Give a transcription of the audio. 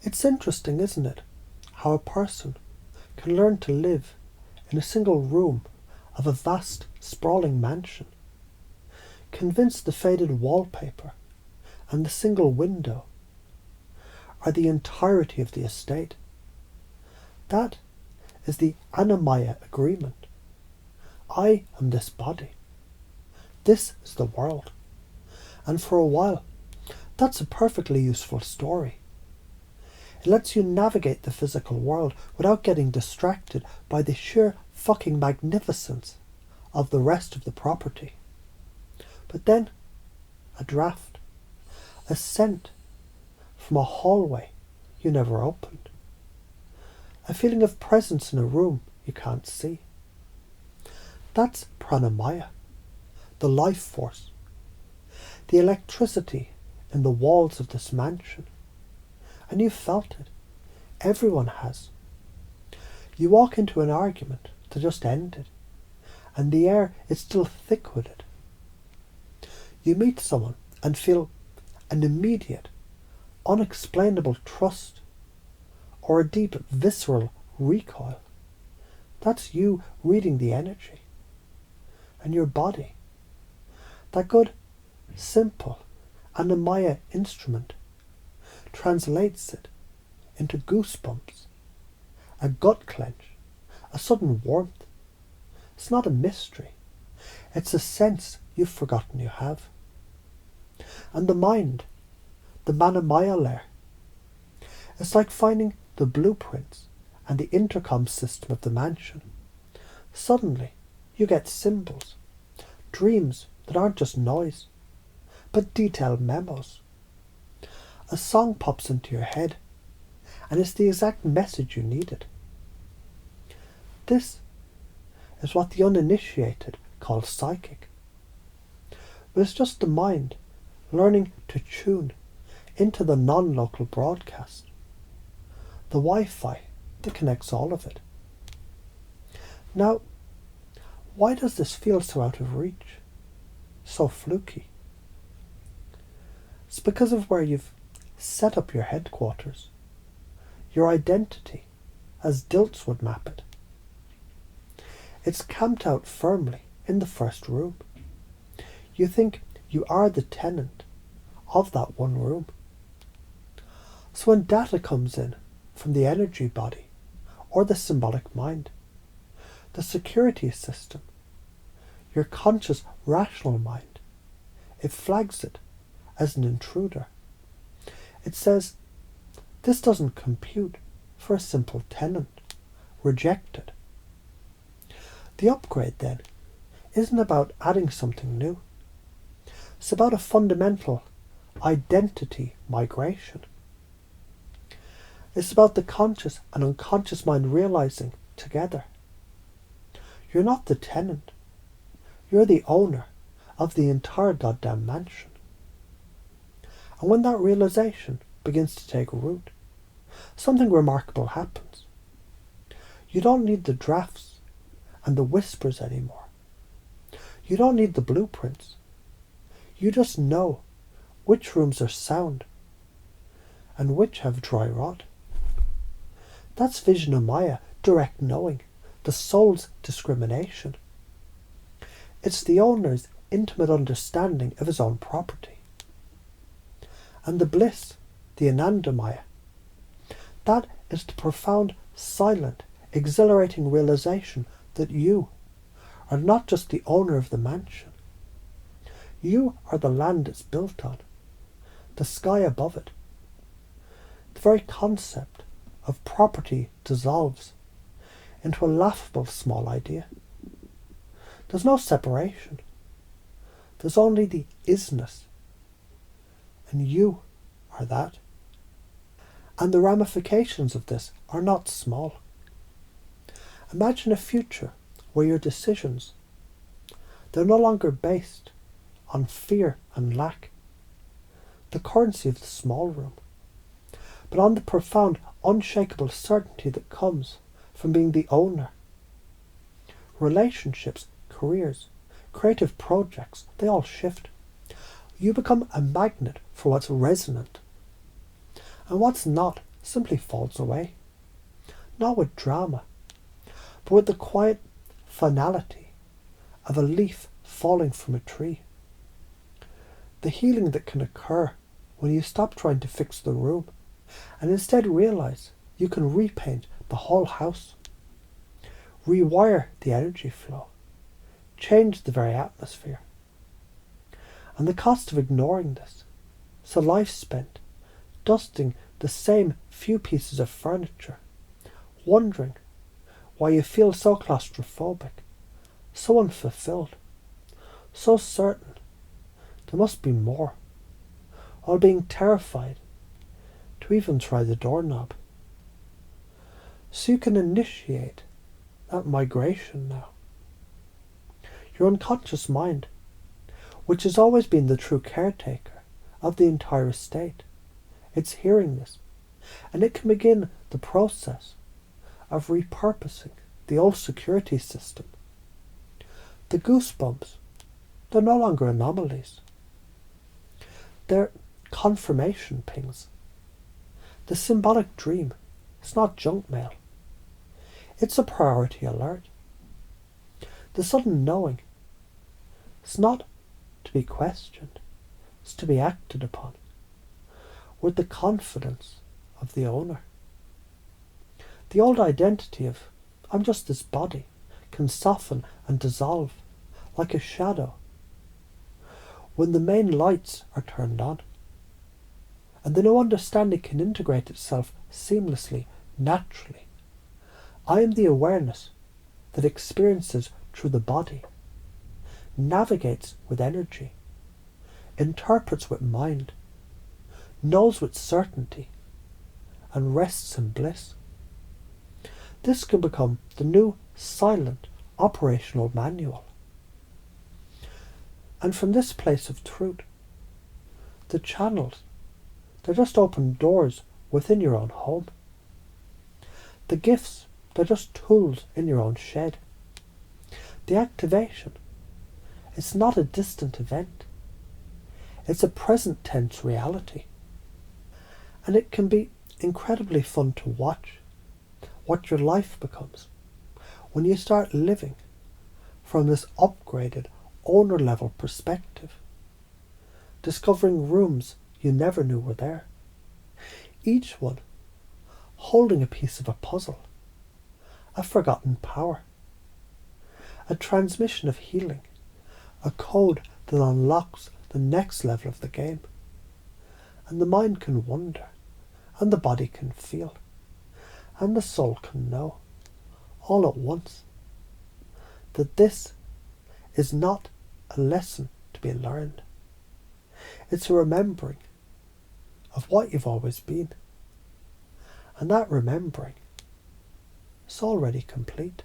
It's interesting, isn't it, how a person can learn to live in a single room of a vast, sprawling mansion, convinced the faded wallpaper and the single window are the entirety of the estate. That is the Annamaya agreement. I am this body. This is the world. And for a while, that's a perfectly useful story. It lets you navigate the physical world without getting distracted by the sheer fucking magnificence of the rest of the property. But then, a draft, a scent from a hallway you never opened, a feeling of presence in a room you can't see. That's pranamaya, the life force, the electricity in the walls of this mansion. And you've felt it. Everyone has. You walk into an argument that just ended, and the air is still thick with it. You meet someone and feel an immediate, unexplainable trust, or a deep, visceral recoil. That's you reading the energy. And your body, that good, simple, Annamaya instrument, translates it into goosebumps, a gut clench, a sudden warmth. It's not a mystery. It's a sense you've forgotten you have. And the mind, the Manamaya layer, it's like finding the blueprints and the intercom system of the mansion. Suddenly, you get symbols, dreams that aren't just noise, but detailed memos. A song pops into your head, and it's the exact message you needed. This is what the uninitiated call psychic. But it's just the mind learning to tune into the non-local broadcast, the Wi-Fi that connects all of it. Now, why does this feel so out of reach, so fluky? It's because of where you've set up your headquarters, your identity, as Dilts would map it. It's camped out firmly in the first room. You think you are the tenant of that one room. So when data comes in from the energy body or the symbolic mind, the security system, your conscious rational mind, it flags it as an intruder. It says, this doesn't compute for a simple tenant. Rejected. The upgrade, then, isn't about adding something new. It's about a fundamental identity migration. It's about the conscious and unconscious mind realizing together. You're not the tenant. You're the owner of the entire goddamn mansion. And when that realization begins to take root, something remarkable happens. You don't need the drafts and the whispers anymore. You don't need the blueprints. You just know which rooms are sound and which have dry rot. That's Vijnanamaya, direct knowing, the soul's discrimination. It's the owner's intimate understanding of his own property. And the bliss, the Anandamaya, that is the profound, silent, exhilarating realization that you are not just the owner of the mansion. You are the land it's built on, the sky above it. The very concept of property dissolves into a laughable small idea. There's no separation. There's only the isness. And you are that. And the ramifications of this are not small. Imagine a future where your decisions, they're no longer based on fear and lack, the currency of the small room, but on the profound, unshakable certainty that comes from being the owner. Relationships, careers, creative projects, they all shift. You become a magnet for what's resonant. And what's not simply falls away, not with drama, but with the quiet finality of a leaf falling from a tree. The healing that can occur when you stop trying to fix the room and instead realize you can repaint the whole house, rewire the energy flow, change the very atmosphere. And the cost of ignoring this is a life spent dusting the same few pieces of furniture, wondering why you feel so claustrophobic, so unfulfilled, so certain there must be more, while being terrified to even try the doorknob. So you can initiate that migration now. Your unconscious mind, which has always been the true caretaker of the entire estate, it's hearing this, and it can begin the process of repurposing the old security system. The goosebumps, they're no longer anomalies. They're confirmation pings. The symbolic dream is not junk mail. It's a priority alert. The sudden knowing is not to be questioned, it's to be acted upon with the confidence of the owner. The old identity of I'm just this body can soften and dissolve like a shadow when the main lights are turned on, and the new understanding can integrate itself seamlessly, naturally. I am the awareness that experiences through the body, navigates with energy, interprets with mind, knows with certainty, and rests in bliss. This can become the new silent operational manual. And from this place of truth, the channels, they're just open doors within your own home. The gifts, they're just tools in your own shed. The activation, it's not a distant event. It's a present tense reality. And it can be incredibly fun to watch what your life becomes when you start living from this upgraded owner level perspective, discovering rooms you never knew were there, each one holding a piece of a puzzle, a forgotten power, a transmission of healing, a code that unlocks the next level of the game. And the mind can wonder, and the body can feel, and the soul can know, all at once, that this is not a lesson to be learned. It's a remembering of what you've always been. And that remembering is already complete.